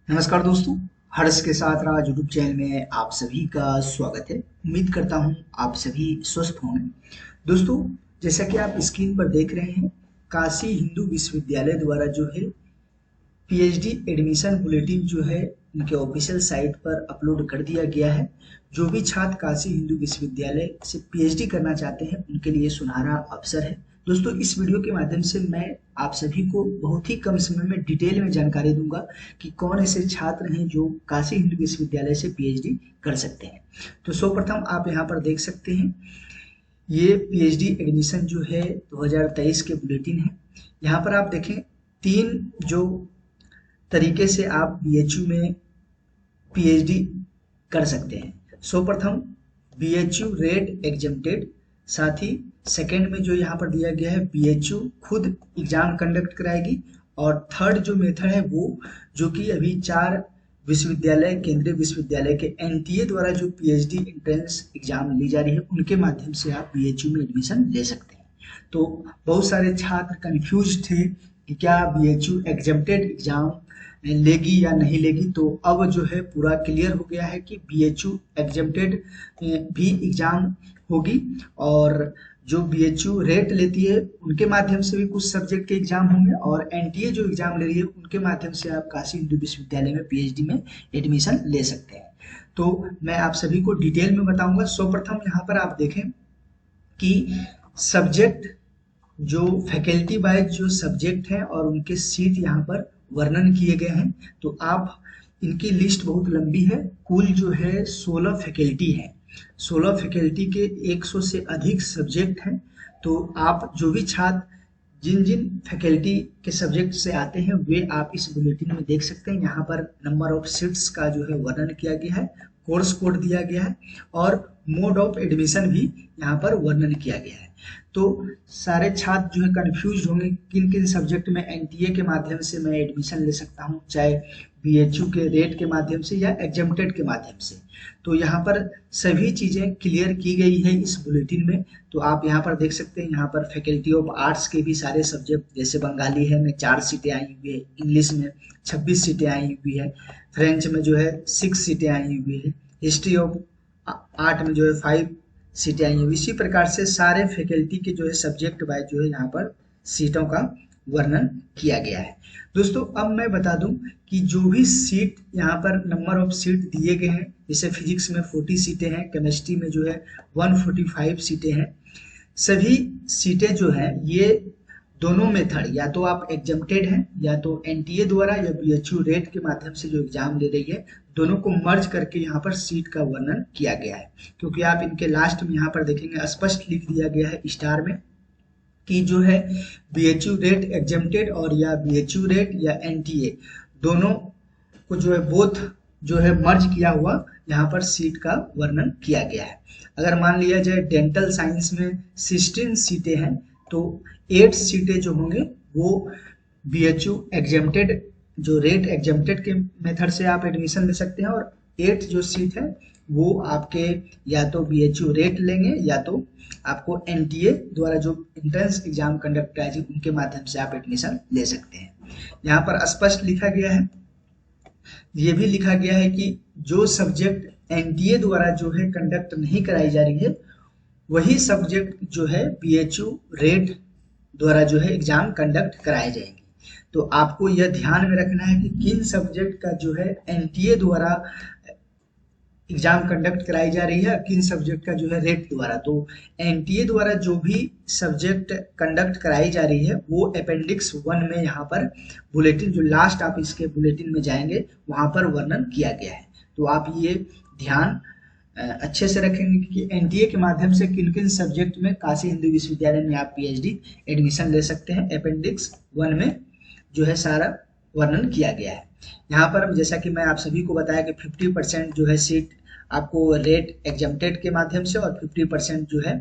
नमस्कार दोस्तों। हर्ष के साथ राज यूट्यूब चैनल में आप सभी का स्वागत है। उम्मीद करता हूं आप सभी स्वस्थ होंगे। दोस्तों, जैसा कि आप स्क्रीन पर देख रहे हैं, काशी हिंदू विश्वविद्यालय द्वारा जो है पीएचडी एडमिशन बुलेटिन जो है उनके ऑफिशियल साइट पर अपलोड कर दिया गया है। जो भी छात्र काशी हिंदू विश्वविद्यालय से पीएचडी करना चाहते हैं उनके लिए सुनहरा अवसर है। दोस्तों, इस वीडियो के माध्यम से मैं आप सभी को बहुत ही कम समय में डिटेल में जानकारी दूंगा कि कौन ऐसे छात्र हैं जो काशी हिंदू विश्वविद्यालय से पीएचडी कर सकते हैं। तो सर्वप्रथम आप यहाँ पर देख सकते हैं, ये पीएचडी एडमिशन जो है 2023 के बुलेटिन है। यहाँ पर आप देखें, तीन जो तरीके से आप बीएचयू में पीएचडी कर सकते हैं। सर्वप्रथम बीएचयू रेट एग्जेम्प्टेड, साथ ही सेकेंड में जो यहाँ पर दिया गया है बीएचयू खुद एग्जाम कंडक्ट कराएगी, और थर्ड जो मेथड है वो जो कि अभी 4 विश्वविद्यालय केंद्रीय विश्वविद्यालय के एनटीए द्वारा जो पीएचडी एंट्रेंस एग्जाम ली जा रही है उनके माध्यम से आप बीएचयू में एडमिशन ले सकते हैं। तो बहुत सारे छात्र कंफ्यूज थे कि क्या बीएचयू एग्जेम्प्टेड एग्जाम लेगी या नहीं लेगी। तो अब जो है पूरा क्लियर हो गया है कि बीएचयू एग्जेम्प्टेड भी एग्जाम होगी, और जो बीएचयू रेट लेती है उनके माध्यम से भी कुछ सब्जेक्ट के एग्जाम होंगे, और एनटीए जो एग्जाम ले रही है उनके माध्यम से आप काशी हिंदू विश्वविद्यालय में पीएचडी में एडमिशन ले सकते हैं। तो मैं आप सभी को डिटेल में बताऊंगा। सर्वप्रथम यहाँ पर आप देखें कि सब्जेक्ट जो फैकल्टी वाइज जो सब्जेक्ट हैं और उनके सीट यहाँ पर वर्णन किए गए हैं। तो आप इनकी लिस्ट बहुत लंबी है, कुल जो है 16 फैकल्टी है। 16 फैकल्टी के 100 से अधिक सब्जेक्ट हैं। तो आप जो भी छात्र जिन जिन फैकल्टी के सब्जेक्ट से आते हैं वे आप इस बुलेटिन में देख सकते हैं। यहाँ पर नंबर ऑफ सीट्स का जो है वर्णन किया गया है, कोर्स कोड दिया गया है, और मोड ऑफ एडमिशन भी यहाँ पर वर्णन किया गया है। तो सारे छात्र जो है कंफ्यूज होंगे किन किन सब्जेक्ट में एनटीए के माध्यम से मैं एडमिशन ले सकता हूँ, चाहे बीएचयू के रेट के माध्यम से या एग्जेम्प्टेड के माध्यम से। तो यहाँ पर सभी चीजें क्लियर की गई है इस बुलेटिन में। तो आप यहाँ पर देख सकते हैं, यहाँ पर फैकल्टी ऑफ आर्ट्स के भी सारे सब्जेक्ट, जैसे बंगाली है में 4 सीटें आई हुई है, इंग्लिश में 26 सीटें आई हुई है, फ्रेंच में जो है 6 सीटें आई हुई है, हिस्ट्री ऑफ आर्ट में जो है 5 सीटें आई हुई। इसी प्रकार से सारे फैकल्टी के जो है सब्जेक्ट वाइज जो है यहाँ पर सीटों का वर्णन किया गया है। दोस्तों, अब मैं बता दूं कि जो भी सीट यहाँ पर नंबर ऑफ सीट दिए गए हैं, जैसे फिजिक्स में 40 सीटें हैं, केमिस्ट्री में जो है 145 सीटें हैं। सभी सीटें जो हैं ये दोनों मेथड, या तो आप एग्जेम्प्टेड हैं या तो एनटीए द्वारा या बीएचयू रेट के माध्यम से जो एग्जाम ले रही है, दोनों को मर्ज करके यहाँ पर सीट का वर्णन किया गया है। क्योंकि आप इनके लास्ट में यहाँ पर देखेंगे स्पष्ट लिख दिया गया है स्टार में कि जो है बीएचयू रेट एग्जेम्प्टेड और या बीएचयू रेट या एनटीए दोनों को जो है बोथ जो है मर्ज किया हुआ यहाँ पर सीट का वर्णन किया गया है। अगर मान लिया जाए डेंटल साइंस में 16 सीटें हैं, तो 8 सीटें जो होंगे वो बीएचयू एग्जेम्प्टेड जो रेट एग्जेम्प्टेड के मेथड से आप एडमिशन ले सकते हैं, और 8 जो सीट है वो आपके या तो बीएचयू रेट लेंगे या तो आपको एनटीए द्वारा जो एंट्रेंस एग्जाम कंडक्ट कराई उनके माध्यम से आप एडमिशन ले सकते हैं। यहाँ पर स्पष्ट लिखा गया है, ये भी लिखा गया है कि जो सब्जेक्ट एनटीए द्वारा जो है कंडक्ट नहीं कराई जा रही है वही सब्जेक्ट जो है बीएचयू रेट द्वारा जो है एग्जाम कंडक्ट कराए जाएंगे। तो आपको यह ध्यान में रखना है कि किन सब्जेक्ट का जो है एनटीए द्वारा एग्जाम कंडक्ट कराई जा रही है, किन सब्जेक्ट का जो है रेट द्वारा। तो एनटीए द्वारा जो भी सब्जेक्ट कंडक्ट कराई जा रही है वो अपेंडिक्स 1 में यहाँ पर बुलेटिन, जो लास्ट आप इसके बुलेटिन में जाएंगे वहां पर वर्णन किया गया है। तो आप ये ध्यान अच्छे से रखेंगे कि एनटीए के माध्यम से किन किन सब्जेक्ट में काशी हिंदू विश्वविद्यालय में आप पीएचडी एडमिशन ले सकते हैं। अपेंडिक्स 1 में जो है सारा वर्णन किया गया है। यहाँ पर जैसा कि मैं आप सभी को बताया कि 50% जो है सीट आपको रेट एग्जेम्प्टेड के माध्यम से और 50% जो है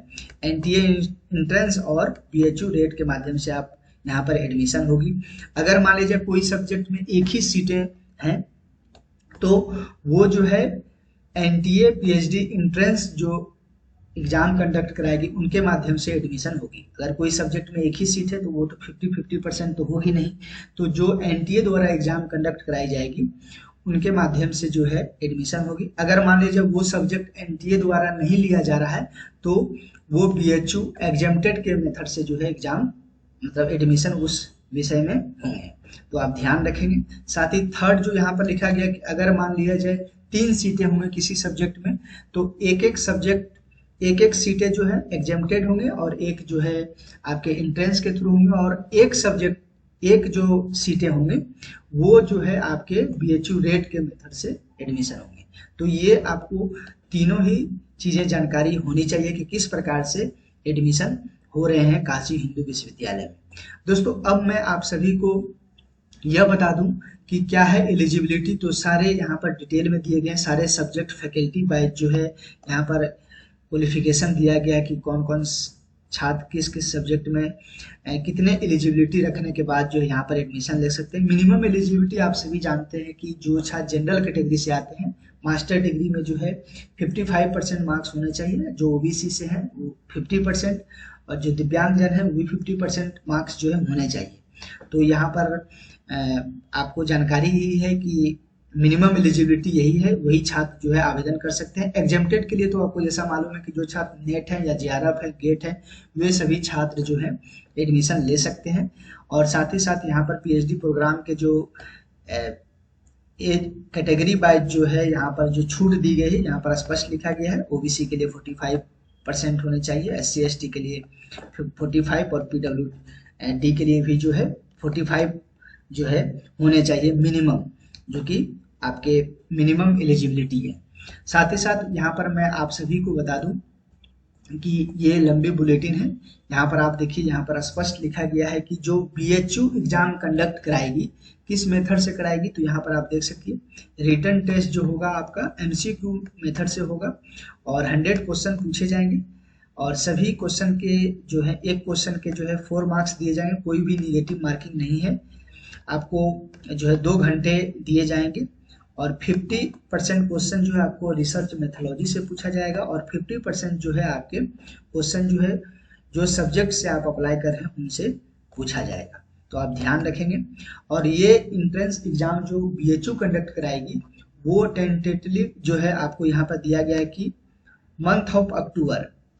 एनटीए एंट्रेंस और बीएचयू रेट के माध्यम से आप यहाँ पर एडमिशन होगी। अगर मान लीजिए कोई सब्जेक्ट में एक ही सीटें हैं तो वो जो है एनटीए पीएचडी एंट्रेंस जो एग्जाम कंडक्ट कराएगी उनके माध्यम से एडमिशन होगी। अगर कोई सब्जेक्ट में एक ही सीट है तो वो तो 50% तो हो ही नहीं। तो जो एनटीए द्वारा एग्जाम कंडक्ट कराई जाएगी उनके माध्यम से जो है एडमिशन होगी। अगर मान लीजिए वो सब्जेक्ट एनटीए द्वारा नहीं लिया जा रहा है तो वो बीएचयू एग्जेम्प्टेड के मेथड से जो है एग्जाम मतलब एडमिशन उस विषय में होंगे, तो आप ध्यान रखेंगे। साथ ही थर्ड जो यहाँ पर लिखा गया कि अगर मान लिया जाए 3 सीटें होंगी किसी सब्जेक्ट में, तो एक सीटें जो है एग्जेम्प्टेड होंगे और एक जो है आपके एंट्रेंस के थ्रू होंगे, और एक जो सीटें होंगे वो जो है आपके बीएचयू रेट के मेथड से एडमिशन होंगे। तो ये आपको तीनों ही चीजें जानकारी होनी चाहिए कि किस प्रकार से एडमिशन हो रहे हैं काशी हिंदू विश्वविद्यालय में। दोस्तों अब मैं आप सभी को यह बता दूं कि क्या है एलिजिबिलिटी, तो सारे यहाँ पर डिटेल में दिए गए हैं, सारे सब्जेक्ट फैकल्टी वाइज जो है यहाँ पर क्वालिफिकेशन दिया गया कि कौन कौन छात्र किस किस सब्जेक्ट में कितने एलिजिबिलिटी रखने के बाद जो है यहाँ पर एडमिशन ले सकते हैं। मिनिमम एलिजिबिलिटी आप सभी जानते हैं कि जो छात्र जनरल कैटेगरी से आते हैं मास्टर डिग्री में जो है 55% मार्क्स होने चाहिए, जो ओबीसी से है वो 50% और जो दिव्यांगजन है वो भी 50% मार्क्स जो है होने चाहिए। तो यहाँ पर आपको जानकारी ही है कि मिनिमम एलिजिबिलिटी यही है, वही छात्र जो है आवेदन कर सकते हैं। एग्जेम्प्टेड के लिए तो आपको जैसा मालूम है कि जो छात्र नेट है या जेआरएफ है, गेट है, वे सभी छात्र जो है एडमिशन ले सकते हैं। और साथ ही साथ यहाँ पर पीएचडी प्रोग्राम के जो कैटेगरी वाइज जो है यहाँ पर जो छूट दी गई है यहाँ पर स्पष्ट लिखा गया है। ओबीसी के लिए 45% होने चाहिए, एससी एसटी के लिए 45 और पीडब्ल्यूडी के लिए भी जो है 45 जो है होने चाहिए मिनिमम, जो कि आपके मिनिमम एलिजिबिलिटी है। साथ ही साथ यहाँ पर मैं आप सभी को बता दूं कि ये लंबी बुलेटिन है। यहाँ पर आप देखिए, यहाँ पर स्पष्ट लिखा गया है कि जो बीएचयू एग्जाम कंडक्ट कराएगी किस मेथड से कराएगी, तो यहाँ पर आप देख सकिए रिटन टेस्ट जो होगा आपका एमसीक्यू मेथड से होगा और 100 क्वेश्चन पूछे जाएंगे और सभी क्वेश्चन के जो है एक क्वेश्चन के जो है 4 मार्क्स दिए जाएंगे, कोई भी निगेटिव मार्किंग नहीं है। आपको जो है 2 घंटे दिए जाएंगे और 50% क्वेश्चन जो है आपको रिसर्च मेथोलॉजी से पूछा जाएगा और 50% जो है आपके क्वेश्चन जो है जो सब्जेक्ट से आप अप्लाई कर रहे हैं उनसे पूछा जाएगा, तो आप ध्यान रखेंगे। और ये एंट्रेंस एग्जाम जो बीएचयू कंडक्ट कराएगी वो टेंटेटिवली जो है आपको यहाँ पर दिया गया है कि मंथ ऑफ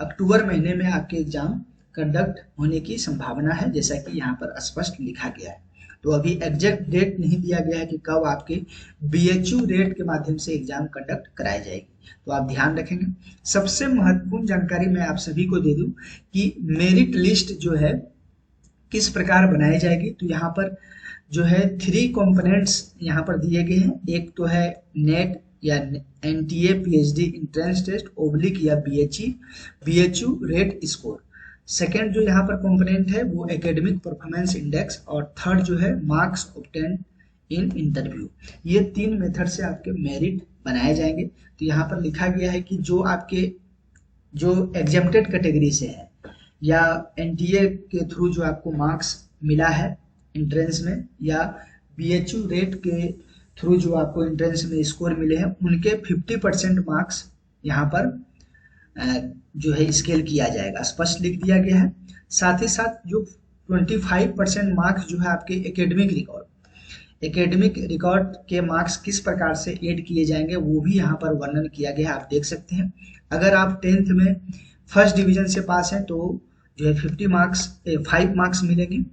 अक्टूबर महीने में आपके एग्जाम कंडक्ट होने की संभावना है, जैसा कि यहाँ पर स्पष्ट लिखा गया है। तो अभी एग्जैक्ट डेट नहीं दिया गया है कि कब आपके बीएचयू रेट के माध्यम से एग्जाम कंडक्ट कराई जाएगी, तो आप ध्यान रखेंगे। सबसे महत्वपूर्ण जानकारी मैं आप सभी को दे दूं कि मेरिट लिस्ट जो है किस प्रकार बनाई जाएगी, तो यहाँ पर जो है 3 कंपोनेंट्स यहाँ पर दिए गए हैं। एक तो है नेट या एनटीए पीएचडी एंट्रेंस टेस्ट ओब्लिक या बीएचयू रेट स्कोर। सेकेंड जो यहाँ पर कंपोनेंट है वो एकेडमिक परफॉर्मेंस इंडेक्स और थर्ड जो है मार्क्स ऑब्टेन इन इंटरव्यू। ये 3 मेथड से आपके मेरिट बनाए जाएंगे। तो यहाँ पर लिखा गया है कि जो आपके जो एग्जेम्प्टेड कैटेगरी से है या एनटीए के थ्रू जो आपको मार्क्स मिला है एंट्रेंस में या बीएचयू रेट के थ्रू जो आपको एंट्रेंस में स्कोर मिले हैं उनके 50% मार्क्स यहाँ पर जो है स्केल किया जाएगा, स्पष्ट लिख दिया गया है। साथ ही साथ जो 25% मार्क्स जो है आपके एकेडमिक रिकॉर्ड के मार्क्स किस प्रकार से ऐड किए जाएंगे वो भी यहाँ पर वर्णन किया गया है, आप देख सकते हैं। अगर आप 10th में फर्स्ट डिवीजन से पास हैं तो जो है 5 मार्क्स मिलेंगे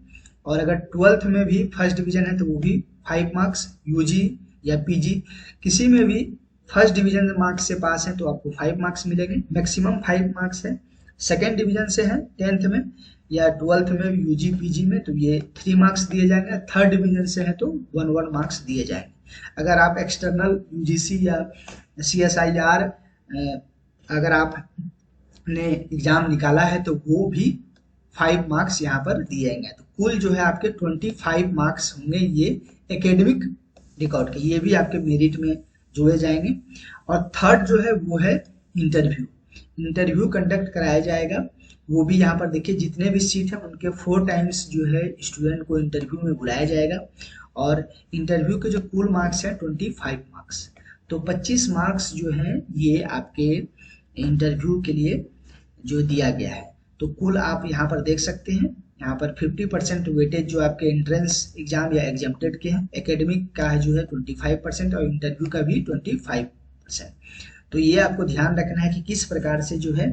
और अगर 12th में भी फर्स्ट डिवीजन है तो वो भी 5 मार्क्स, यूजी या पीजी किसी में भी फर्स्ट डिवीजन मार्क्स से पास है तो आपको 5 मार्क्स मिलेंगे, मैक्सिमम 5 मार्क्स है। सेकेंड डिवीजन से है 10th में या 12th में यूजी पीजी में तो ये 3 मार्क्स दिए जाएंगे। थर्ड डिवीजन से है तो 1 मार्क्स दिए जाएंगे। अगर आप एक्सटर्नल यूजीसी या CSIR अगर आपने एग्जाम निकाला है तो वो भी 5 मार्क्स यहाँ पर दिए जाएंगे। तो कुल जो है आपके 25 मार्क्स होंगे ये एकेडमिक रिकॉर्ड के, ये भी आपके मेरिट में जोड़े जाएंगे। और थर्ड जो है वो है इंटरव्यू कंडक्ट कराया जाएगा। वो भी यहाँ पर देखिए जितने भी सीट हैं उनके 4 टाइम्स जो है स्टूडेंट को इंटरव्यू में बुलाया जाएगा और इंटरव्यू के जो कुल मार्क्स हैं 25 मार्क्स, तो 25 मार्क्स जो है ये आपके इंटरव्यू के लिए जो दिया गया है। तो कुल आप यहाँ पर देख सकते हैं यहाँ पर 50% वेटेज जो आपके एंट्रेंस एग्जाम या एग्जामटेड के हैं, एकेडमिक का है जो है 25% और इंटरव्यू का भी 25%। तो ये आपको ध्यान रखना है कि किस प्रकार से जो है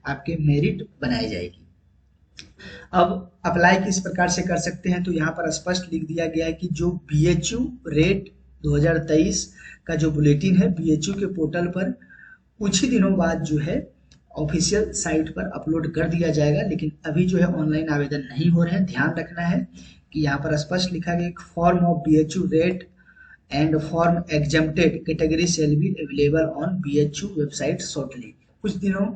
आपके मेरिट बनाई जाएगी। अब अप्लाई किस प्रकार से कर सकते हैं, तो यहाँ पर स्पष्ट लिख दिया गया है कि जो BHU रेट 2023 का जो बुलेटिन है BHU के पोर्टल पर कुछ ही दिनों बाद जो है ऑफिशियल साइट पर अपलोड कर दिया जाएगा, लेकिन अभी जो है ऑनलाइन आवेदन नहीं हो रहे हैं। ध्यान रखना है कि यहाँ पर स्पष्ट लिखा गया form of BHU rate and form exempted category shall be available on BHU website shortly. कुछ दिनों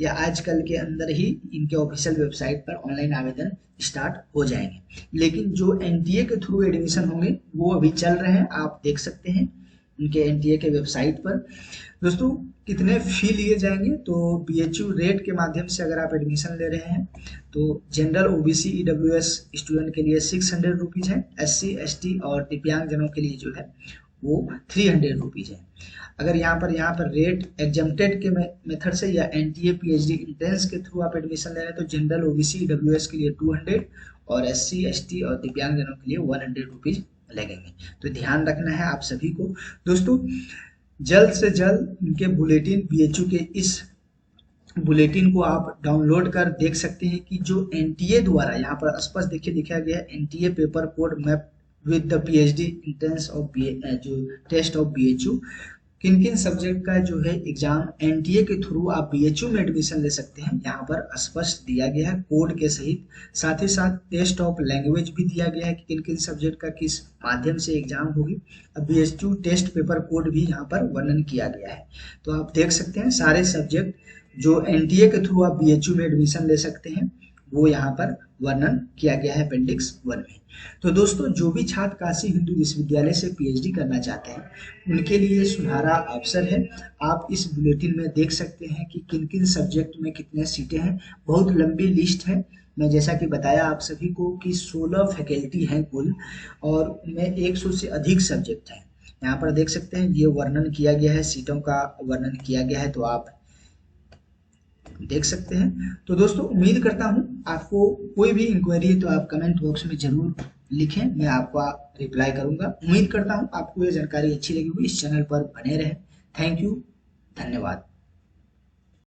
या आजकल के अंदर ही इनके ऑफिशियल वेबसाइट पर ऑनलाइन आवेदन स्टार्ट हो जाएंगे, लेकिन जो NTA के थ्रू एडमिशन होंगे वो अभी चल रहे हैं, आप देख सकते हैं उनके NTA के वेबसाइट पर। दोस्तों कितने फी लिए जाएंगे, तो BHU रेट के माध्यम से अगर आप एडमिशन ले रहे हैं तो जनरल OBC EWS स्टूडेंट के लिए 600 रुपीज़ है, SC ST और दिव्यांग जनों के लिए जो है वो 300 रुपीज़ है। अगर यहाँ पर रेट एग्जम्प्टेड के मेथड से या NTA PhD इंट्रेंस के थ्रू आप एडमिशन ले रहे हैं तो जनरल OBC EWS के लिए 200 और SC ST और दिव्यांग जनों के लिए 100 रुपीज़ लगेंगे। तो ध्यान रखना है आप सभी को। दोस्तों जल्द से जल्द इनके बुलेटिन BHU के इस बुलेटिन को आप डाउनलोड कर देख सकते हैं कि जो NTA द्वारा यहाँ पर स्पष्ट देखिए लिखा गया है NTA paper code map with the PhD entrance of जो टेस्ट ऑफ BHU, किन किन सब्जेक्ट का जो है एग्जाम NTA के थ्रू आप BHU में एडमिशन ले सकते हैं, यहाँ पर स्पष्ट दिया गया है कोड के सहित। साथ ही साथ टेस्ट ऑफ लैंग्वेज भी दिया गया है कि किन किन सब्जेक्ट का किस माध्यम से एग्जाम होगी। अब BHU टेस्ट पेपर कोड भी यहाँ पर वर्णन किया गया है। तो आप देख सकते हैं सारे सब्जेक्ट जो NTA के थ्रू आप BHU में एडमिशन ले सकते हैं वो यहाँ पर वर्णन किया गया है अपेंडिक्स 1 में। तो दोस्तों जो भी छात्र काशी हिंदू विश्वविद्यालय से PhD करना चाहते हैं उनके लिए सुनहरा अवसर है। आप इस बुलेटिन में देख सकते हैं कि किन किन सब्जेक्ट में कितने सीटें हैं। बहुत लंबी लिस्ट है, मैं जैसा कि बताया आप सभी को कि 16 फैकल्टी हैं कुल और उनमें 100 से अधिक सब्जेक्ट हैं। यहाँ पर देख सकते हैं ये वर्णन किया गया है, सीटों का वर्णन किया गया है, तो आप देख सकते हैं। तो दोस्तों उम्मीद करता हूं आपको कोई भी इंक्वायरी है तो आप कमेंट बॉक्स में जरूर लिखें, मैं आपका रिप्लाई करूंगा। उम्मीद करता हूं आपको ये जानकारी अच्छी लगी होगी। इस चैनल पर बने रहें। थैंक यू, धन्यवाद।